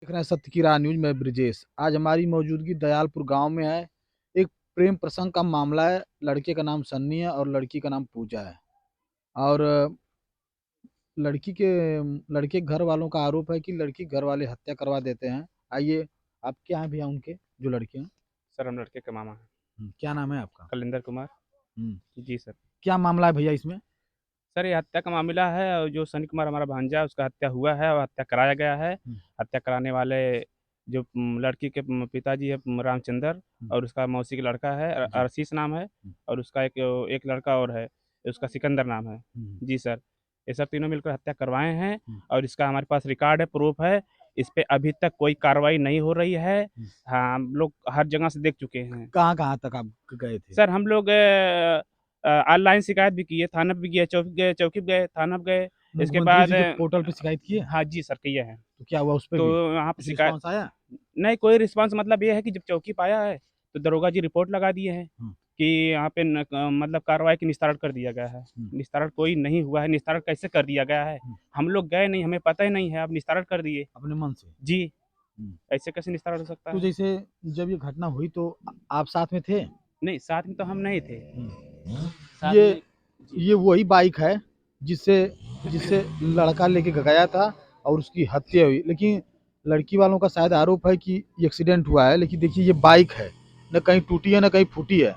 देख रहे हैं सत्य की राह न्यूज में ब्रिजेश। आज हमारी मौजूदगी दयालपुर गांव में है। एक प्रेम प्रसंग का मामला है। लड़के का नाम सन्नी है और लड़की का नाम पूजा है। और लड़की के लड़के घर वालों का आरोप है कि लड़की घर वाले हत्या करवा देते हैं। आइए, आप क्या हैं भैया उनके, जो लड़के हैं? सर हम लड़के का मामा हैं। क्या नाम है आपका? कलिंदर कुमार। हम्म, जी सर। क्या मामला है भैया इसमें? सर ये हत्या का मामला है और जो सनी कुमार हमारा भांजा है उसका हत्या हुआ है और हत्या कराया गया है। हम्म, हत्या कराने वाले जो लड़की के पिताजी है रामचंद्र, हम्म, और उसका मौसी का लड़का है जी। आशीष नाम है। हम्म, और उसका एक एक लड़का और है, उसका सिकंदर नाम है। हम्म, जी सर। ये सब तीनों मिलकर हत्या करवाए हैं हम्म, और इसका हमारे पास रिकॉर्ड है, प्रूफ है। इस पे अभी तक कोई कार्रवाई नहीं हो रही है। हम्म। हाँ, हम लोग हर जगह से देख चुके हैं। कहाँ कहाँ तक आप गए थे? सर हम लोग ऑनलाइन शिकायत भी की है, थाना पे भी गए, चौकी पे गए, थाना पे गए। इसके मुख्यमंत्री बाद जी के पोर्टल पे शिकायत की है? हाँ जी सर, किए हैं। तो क्या हुआ उस पे तो भी? वहाँ पे कुछ शिकायत रिस्पॉन्स आया? नहीं, कोई रिस्पांस, मतलब ये है कि जब चौकी पाया है तो दरोगा जी रिपोर्ट लगा दिए हैं हम्म, कि यहाँ पे मतलब कार्रवाई की निस्तारण कर दिया गया है। हम्म, निस्तारण कोई नहीं हुआ है। निस्तारण कैसे कर दिया गया है? हम्म। हम लोग गए नहीं, हमें पता ही नहीं है, अब निस्तारण कर दिए। अपने मन से? जी। हम्म। ऐसे कैसे निस्तारण हो सकता तो है? जैसे जब ये घटना हुई तो आप साथ में थे? नहीं, साथ में तो हम नहीं थे। हम्म। साथ ये में। जी। ये वही बाइक है जिससे जिससे लड़का लेके गया था और उसकी हत्या हुई। लेकिन लड़की वालों का शायद आरोप है कि एक्सीडेंट हुआ है, लेकिन देखिए ये बाइक है, न कहीं टूटी है न कहीं फूटी है।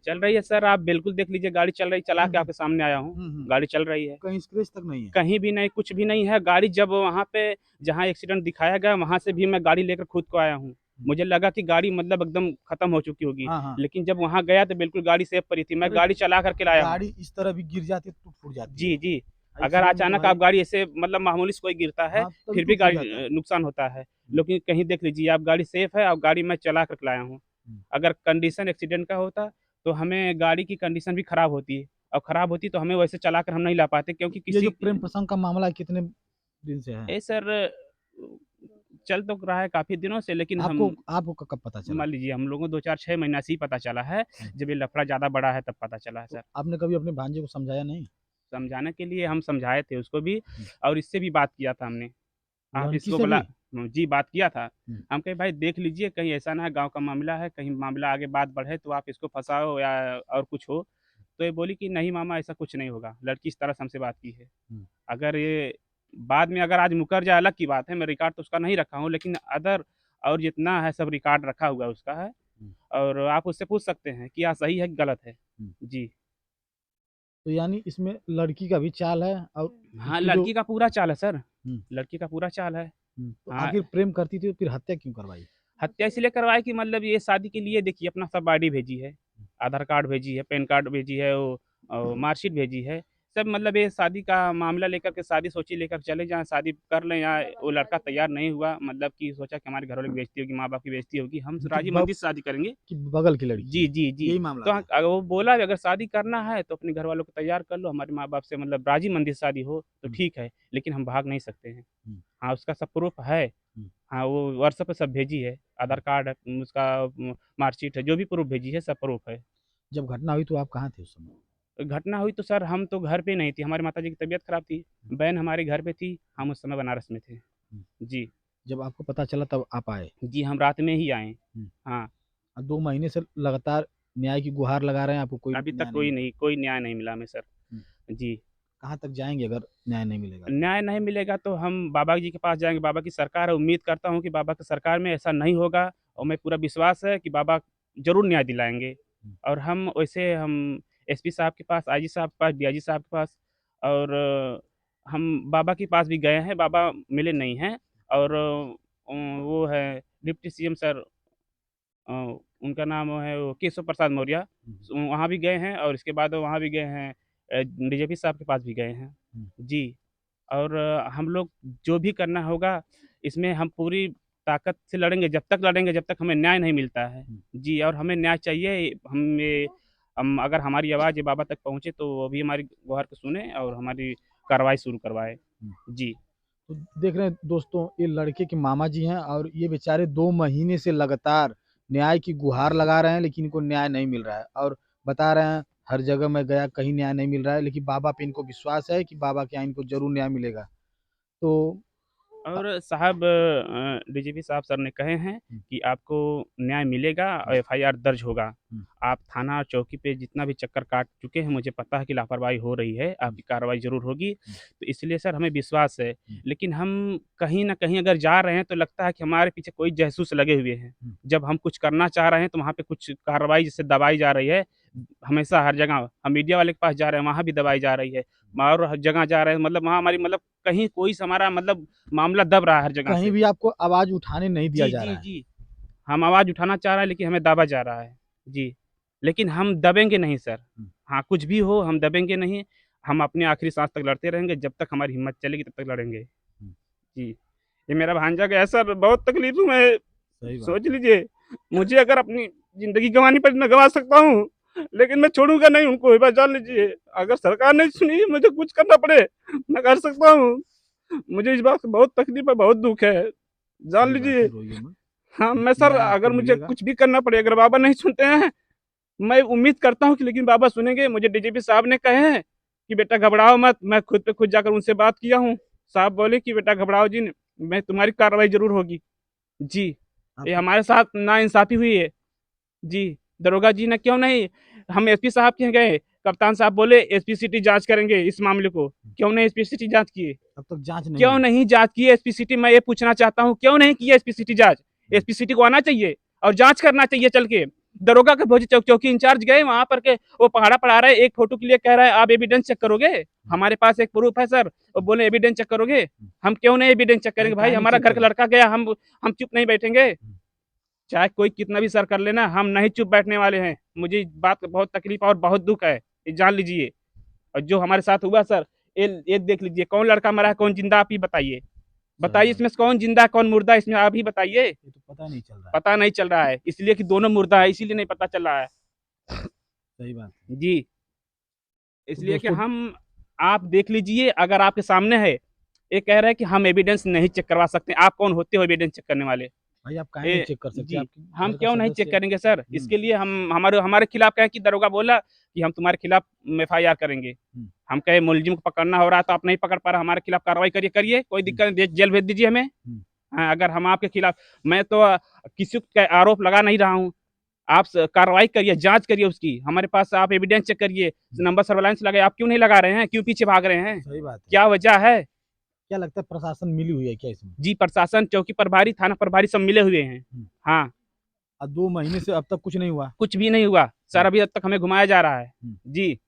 चल रही है सर, आप बिल्कुल देख लीजिए, गाड़ी चल रही, चला के हम्म, आपके सामने आया हूँ। हम्म। गाड़ी चल रही है। कहीं स्क्रैच तक नहीं है? कहीं भी नहीं, कुछ भी नहीं है। गाड़ी जब वहाँ पे जहाँ एक्सीडेंट दिखाया गया वहाँ से भी मैं गाड़ी लेकर खुद को आया हूँ। हम्म, मुझे लगा कि गाड़ी मतलब एकदम खत्म हो चुकी होगी, हाँ हाँ। लेकिन जब वहाँ गया तो बिल्कुल गाड़ी सेफ पड़ी थी। मैं अरे, गाड़ी चला करके लाया हूँ। गाड़ी इस तरह भी गिर जाती है तो टूट फूट जाती है। जी जी। अगर एक्सीडेंट में तो अचानक आप भाई, गाड़ी ऐसे मतलब मामूली से कोई गिरता है हाँ, तभी फिर भी टूट फूट गाड़ी जाता है। नुकसान होता है। हम्म, लेकिन कहीं देख लीजिए, आप गाड़ी सेफ है और गाड़ी मैं चला करके लाया हूँ। हम्म। अगर कंडीशन एक्सीडेंट का होता तो हमें गाड़ी की कंडीशन भी खराब होती है, और खराब होती तो हमें वैसे चलाकर हम नहीं ला पाते, क्योंकि ये जो किसी। प्रेम प्रसंग का मामला है, कितने दिन से है? ए सर, चल तो रहा है काफ़ी दिनों से, लेकिन हम आपको आपको कब पता चला? मान लीजिए हम लोगों को 2 4 6 महीना से ही पता चला है। हम्म। जब ये लफड़ा ज़्यादा बड़ा है तब पता चला है तो सर। आपने कभी अपने भांजे को समझाया नहीं? समझाने के लिए हम समझाए थे उसको भी, हम्म। और इससे भी बात किया था हमने। आप लड़की इसको से बोला। भी? जी, बात किया था। हम्म, हम कहे भाई देख लीजिए, कहीं ऐसा ना है, गाँव का मामला है, कहीं मामला आगे बात बढ़े तो आप इसको फँसाओ या और कुछ हो। तो ये बोली कि नहीं मामा, ऐसा कुछ नहीं होगा। लड़की इस तरह से हमसे बात की है। हम्म, अगर ये बाद में अगर आज मुकर जाए अलग की बात है, मैं रिकॉर्ड तो उसका नहीं रखा हूँ, लेकिन अदर और जितना है सब रिकॉर्ड रखा हुआ है उसका है। हम्म, और आप उससे पूछ सकते हैं कि यहाँ सही है कि गलत है। हम्म। जी। तो यानी इसमें लड़की का भी चाल है और हाँ, उसके जो। लड़की का पूरा चाल है सर। हम्म, लड़की का पूरा चाल है। तो हाँ। आखिर प्रेम करती थी तो फिर हत्या क्यों करवाई? हत्या इसलिए करवाई कि मतलब ये शादी के लिए देखिए अपना सब आईडी भेजी है, आधार कार्ड भेजी है, पैन कार्ड भेजी है, वो मार्कशीट भेजी है। सब मतलब ये शादी का मामला लेकर के, शादी सोची लेकर चले जाएँ, शादी कर लें, या वो लड़का तैयार नहीं हुआ, मतलब कि सोचा कि हमारे घरवालों की बेइज़्ज़ती होगी, माँ-बाप की बेइज़्ज़ती होगी, हम इनके राज़ी ब, मंदी से शादी करेंगे। की बगल की लड़की जी, है? जी, जी। यही मामला तो था? अगर वो बोला भी अगर शादी करना है तो अपने घरवालों को तैयार कर लो, हमारे माँ-बाप से मतलब राज़ी मंदी से शादी हो तो हम्म, ठीक है, लेकिन हम भाग नहीं सकते हैं। हम्म, हाँ, उसका सब प्रूफ़ है। हम्म, हाँ, वो व्हाट्सएप पे सब भेजी है, हम्म। आधार कार्ड है, उसका मार्कशीट है, जो भी प्रूफ़ भेजी है सब प्रूफ़ है। जब घटना हुई तो आप कहाँ थे उस समय? घटना हुई तो सर हम तो घर पे नहीं थी, हमारी माताजी की तबीयत ख़राब थी, हम्म, बहन हमारे घर पे थी, हम उस समय बनारस में थे। हम्म। जी। जब आपको पता चला तब आप आए? जी, हम रात में ही आए। हम्म। हाँ। और 2 महीने से लगातार न्याय की गुहार लगा रहे हैं, आपको कोई अभी तक न्याय नहीं मिला? कोई न्याय नहीं मिला हमें सर। हम्म। जी। कहाँ तक जाएंगे अगर न्याय नहीं मिलेगा तो? न्याय नहीं मिलेगा तो हम बाबा जी के पास जाएँगे, बाबा की सरकार है, उम्मीद करता हूँ कि बाबा की सरकार में ऐसा नहीं होगा, और मैं पूरा विश्वास है कि बाबा ज़रूर न्याय दिलाएँगे। हम्म, और हम एसपी साहब के पास, आईजी साहब के पास, डीआईजी साहब के पास, और हम बाबा के पास भी गए हैं, बाबा मिले नहीं हैं। और वो है डिप्टी सीएम सर, अ, उनका नाम है वो केशव प्रसाद मौर्य, हम्म, वहाँ भी गए हैं, और इसके बाद वहाँ भी गए हैं, डीजीपी साहब के पास भी गए हैं। हम्म, जी। और हम लोग जो भी करना होगा इसमें हम पूरी ताकत से लड़ेंगे, जब तक हमें न्याय नहीं मिलता है। हम्म। जी, और हमें न्याय चाहिए। हम अगर हमारी आवाज़ ये बाबा तक पहुँचे तो वो भी हमारी गुहार को सुने और हमारी कार्रवाई शुरू करवाए। हम्म। जी। तो देख रहे हैं दोस्तों, ये लड़के के मामा जी हैं और ये बेचारे 2 महीने से लगातार न्याय की गुहार लगा रहे हैं, लेकिन इनको न्याय नहीं मिल रहा है। और बता रहे हैं हर जगह मैं गया, कहीं न्याय नहीं मिल रहा है, लेकिन बाबा पे इनको विश्वास है कि बाबा के यहाँ इनको जरूर न्याय मिलेगा। तो और साहब डीजीपी साहब सर ने कहे हैं हुँ, कि आपको न्याय मिलेगा और हुँ, एफआईआर दर्ज होगा। हुँ, आप थाना और चौकी पे जितना भी चक्कर काट चुके हैं, मुझे पता है कि लापरवाही हो रही है, हुँ, आपकी कार्रवाई ज़रूर होगी। हुँ, तो इसलिए सर हमें विश्वास है, हुँ, लेकिन हम कहीं न कहीं अगर जा रहे हैं तो लगता है कि हमारे पीछे कोई जासूस लगे हुए हैं। हुँ। जब हम कुछ करना चाह रहे हैं तो वहाँ पे कुछ कार्रवाई जैसे दबाई जा रही है, हमेशा हर जगह। हम मीडिया वाले के पास जा रहे हैं, वहाँ भी दबाई जा रही है। और हर जगह जा रहे हैं मतलब वहाँ हमारी मतलब कहीं कोई से हमारा मतलब मामला दब रहा है हर जगह कहीं से। भी आपको आवाज़ उठाने नहीं दिया जी, जा जी, रहा है। जी। हम आवाज़ उठाना चाह रहे हैं लेकिन हमें दाबा जा रहा है। जी, लेकिन हम दबेंगे नहीं सर। हुँ, हाँ, कुछ भी हो हम दबेंगे नहीं। हम अपने आखिरी साँस तक लड़ते रहेंगे, जब तक हमारी हिम्मत चलेगी तब तक लड़ेंगे। हुँ। जी, ये मेरा भांजा गया सर बहुत तकलीफ़ में सही बात सोच है। लीजिए, मुझे अगर अपनी ज़िंदगी गँवानी पड़े मैं गँवा सकता हूँ, लेकिन मैं छोड़ूँगा नहीं उनको, ये बात जान लीजिए। अगर सरकार नहीं सुनी मुझे कुछ करना पड़े, मैं कर सकता हूँ। मुझे इस बात से बहुत तकलीफ़ है, बहुत दुःख है, जान सही बात है, लीजिए। रोइए मत। हाँ, मैं सर न्याय आपको अगर मुझे मिलेगा। कुछ भी करना पड़े, अगर बाबा नहीं सुनते हैं, मैं उम्मीद करता हूँ कि लेकिन बाबा सुनेंगे। मुझे डीजीपी साहब ने कहे हैं कि बेटा घबराओ मत, मैं खुद पे खुद जाकर उनसे बात किया हूँ। साहब बोले कि बेटा घबराओ जी, मैं तुम्हारी कार्रवाई ज़रूर होगी। जी, ये आपको हमारे साथ नाइंसाफ़ी हुई है। जी, दरोगा जी ने क्यों नहीं हम एसपी साहब के यहाँ गए, कप्तान साहब बोले एसपी सिटी जाँच करेंगे इस मामले को। क्यों नहीं एसपी सिटी जाँच किए? अब तक जाँच नहीं क्यों हुई। नहीं जाँच की है एसपी सिटी? मैं ये पूछना चाहता हूँ, क्यों नहीं की है एसपी सिटी जाँच? हुँ, एसपी सिटी को आना चाहिए और जाँच करना चाहिए चल के। दरोगा के भोजी चौकी इंचार्ज गए वहाँ पर के वो पहाड़ा पढ़ा रहा है, एक फ़ोटो के लिए कह रहा है आप एविडेंस चेक करोगे? हुँ, हमारे पास एक प्रूफ़ है सर, वो बोले एविडेंस चेक करोगे? हुँ। हम क्यों नहीं एविडेंस चेक अरे करेंगे भाई? काहे नहीं हमारा चेक घर का करें? लड़का गया, हम चुप नहीं बैठेंगे। हुँ, चाहे कोई कितना भी सर कर लेना, हम नहीं चुप बैठने वाले हैं। मुझे इस बात का बहुत तकलीफ़ और बहुत दुःख है, ये जान लीजिए। और जो हमारे साथ हुआ सर, ये देख लीजिए कौन लड़का मरा है, कौन ज़िंदा आप ही बताइए। सही बताइए बात। इसमें से कौन ज़िंदा है, कौन मुर्दा है इसमें आप ही बताइए। ये तो पता नहीं चल रहा है। पता नहीं चल रहा है, इसलिए कि दोनों मुर्दा है, इसीलिए नहीं पता चल रहा है। सही बात है। जी, तो इसलिए कि दोस्तों हम आप देख लीजिए अगर आपके सामने है, ये कह रहा है कि हम एविडेंस नहीं चेक करवा सकते। आप कौन होते हो एविडेंस चेक करने वाले? भाई आप काहे नहीं ए चेक कर सकते? जी, आपके हम घर का क्यों नहीं चेक सदस्य है। करेंगे सर? हुँ, इसके लिए हम हमारे हमारे खिलाफ क्या है कि दरोगा बोला कि हम तुम्हारे खिलाफ एफआईआर करेंगे। हुँ, हम कहे मुलज़िम को पकड़ना हो रहा है तो आप नहीं पकड़ पा रहे, हमारे खिलाफ कार्रवाई करिए, करिए, कोई हुँ, दिक्कत नहीं, जेल भेज दीजिए हमें। हुँ। हाँ, अगर हम आपके खिलाफ मैं तो किसी का आरोप लगा नहीं रहा हूँ। आप स कार्रवाई करिए, जाँच करिए उसकी। हमारे पास आप एविडेंस चेक करिए, हुँ, नंबर सर्विलांस लगाइए, आप क्यों नहीं लगा रहे हैं? क्यों पीछे भाग रहे हैं? सही बात है। क्या वजह है? क्या लगता है प्रशासन मिली हुई है क्या इसमें? जी, प्रशासन, चौकी प्रभारी, थाना प्रभारी सब मिले हुए हैं। हुँ, हाँ। 2 महीने से अब तक कुछ नहीं हुआ। कुछ भी नहीं हुआ। सर हुँ, अभी तक हमें घुमाया जा रहा है। हुँ। जी,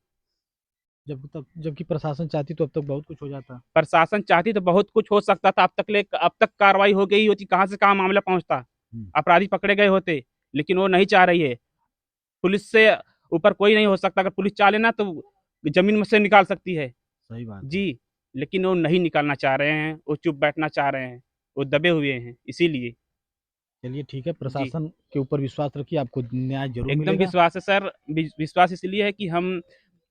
जबकि प्रशासन चाहती तो अब तक बहुत कुछ हो जाता। प्रशासन चाहती तो बहुत कुछ हो सकता था, अब तक कार्रवाई हो गई होती, कहाँ से कहाँ मामला पहुँचता। हुँ, अपराधी पकड़े गए होते, लेकिन वो नहीं चाह रही है। पुलिस से ऊपर कोई नहीं हो सकता, अगर पुलिस चाह ले ना तो ज़मीन में से निकाल सकती है। सही बात है। जी, लेकिन वो नहीं निकालना चाह रहे हैं, वो चुप बैठना चाह रहे हैं, वो दबे हुए हैं, इसीलिए। चलिए ठीक है, जी, प्रशासन के ऊपर विश्वास रखिए, आपको न्याय ज़रूर एकदम मिलेगा। विश्वास है सर, विश्वास इसलिए है कि हम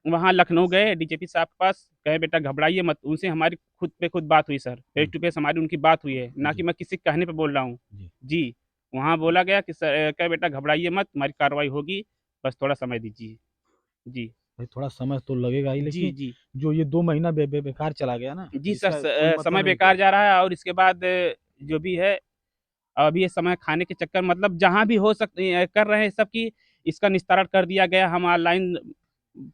वहाँ लखनऊ गए डीजीपी साहब के पास, कहे बेटा घबराइए मत, उनसे हमारी खुद पे खुद बात हुई sir, face hmm, to face हमारी उनकी बात हुई है, ना कि जी, मैं किसी के कहने पे बोल रहा हूँ। जी। जी, वहाँ बोला गया कि कहे बेटा घबराइए मत, तुम्हारी कार्रवाई होगी, बस थोड़ा समय दीजिए। जी। भाई थोड़ा समय तो लगेगा ही, जी, लेकिन जी। जो ये 2 महीना बेकार चला गया ना, जी सर, इसका कोई मतलब समय नहीं बेकार था। जा रहा है और इसके बाद जो भी है, अभी ये समय खाने के चक्कर मतलब जहाँ भी हो कर रहे हैं सब कि इसका निस्तारण कर दिया गया। हम ऑनलाइन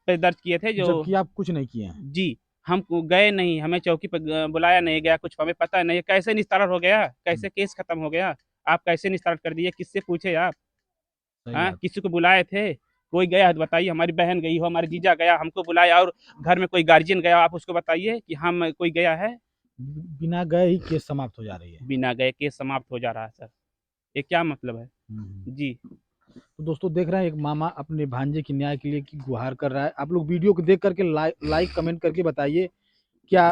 पे दर्ज किए थे जो जबकि आप कुछ नहीं किए हैं। जी, हम गए नहीं, हमें चौकी पे बुलाया नहीं गया, कुछ हमें पता नहीं है, कैसे निस्तारण हो गया? हुँ, कैसे केस खत्म हो गया? आप कैसे निस्तारण कर दिए? किससे पूछे आप? सही हाँ, बात। किसी को बुलाए थे? कोई गया है तो बताइए, हमारी बहन गई हो, हमारा जीजा गया, हमको बुलाया और घर में कोई गार्जियन गया, आप उसको बताइए कि हम कोई गया है? बिना गए ही केस समाप्त हो जा रही है। बिना गए केस समाप्त हो जा रहा है सर, ये क्या मतलब है? हुँ, हुँ। जी, तो दोस्तों देख रहे हैं, एक मामा अपने भांजे के न्याय के लिए की गुहार कर रहा है। आप लोग वीडियो को देख कर के लाइक कमेंट करके बताइए, क्या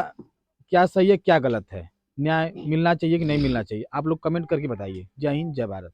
क्या सही है, क्या गलत है? न्याय मिलना चाहिए कि नहीं मिलना चाहिए? आप लोग कमेंट करके बताइए। जय हिंद, जय भारत।